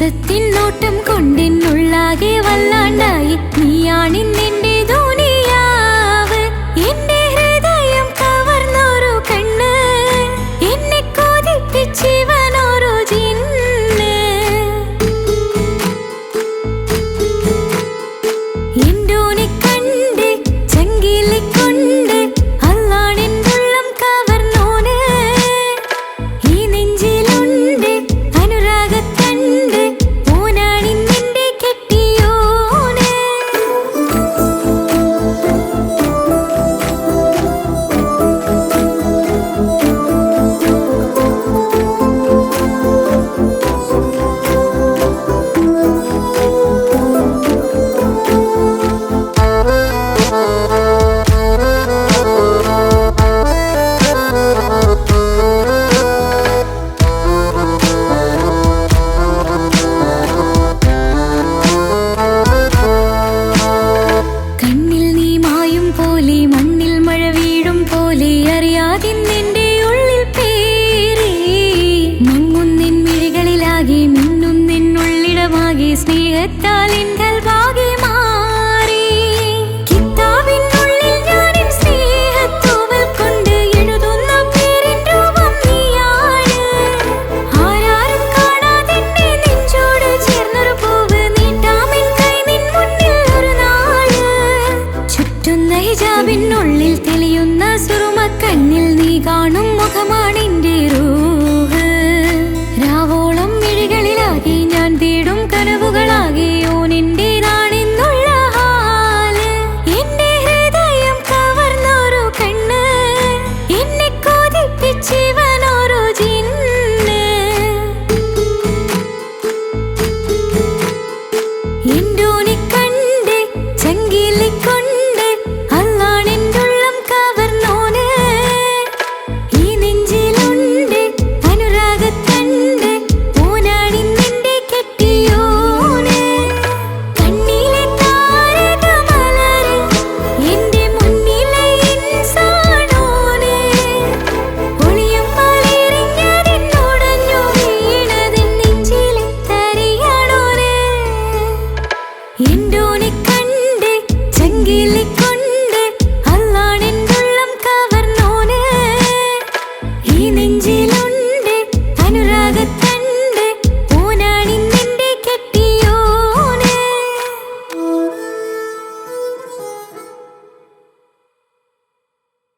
സ്നേഹത്തിൻ നോട്ടം കൊണ്ടെന്നുള്ളാകെ വല്ലാണ്ടായി. നീയാണിന്നെന്റെ ദുനിയാവ്, എന്റെ ഹൃദയം കവർന്നൊരു കണ്ണ്, എന്നെ കൊതിപ്പിച്ചിവനൊരു ജിന്ന്. എന്തോനെ കണ്ട് ചങ്കിലെ കൊണ്ട് അല്ലാണെന്നുള്ളം കവർന്നോന്. ഈ നെഞ്ചിലുണ്ട് അനുരാഗത്തണ്ട്, ഓനാണിന്നെന്റെ കെട്ടിയോന്. കണ്ണിൽ നീ മായും പോലെ, മണ്ണിൽ മഴ വീഴും പോലെ, അറിയാതിന്നെന്റെ ഉള്ളിൽ പേറി. മങ്ങുന്നിൻ മിഴികളിലാകെ മിന്നുന്നിന്നുള്ളിടമാകെ, സ്നേഹത്താൽ എൻകൽവാകെ മാറി. കിതാബിനുള്ളിൽ ഞാനിൻ സ്നേഹത്തൂവൽ കൊണ്ട് എഴുതുന്ന പേരിൻ രൂപം നീയാണ്. ആരാരും കാണാതെന്റെ നെഞ്ചോട് ചേർന്നൊരു പൂവ്, നീട്ടാമെൻ കൈ നിൻ മുന്നിൽ ഒരു നാള്. ചുറ്റുന്ന ഹിജാബിനുള്ളിൽ തെളിയുന്ന സുറുമക്കണ്ണിൽ നീ കാണും മുഖമാണെന്റെ റൂഹ്. രാവോളം മിഴികളിലാകെ ഞാൻ തേടും കനവുകളാകെ, ഓനെന്റേതാണെന്നുള്ള ഹാല്. എന്റെ ഹൃദയം കവർന്നൊരു കണ്ണ്, എന്നെ കൊതിപ്പിച്ചിവനൊരു ജിന്ന്. എന്തോ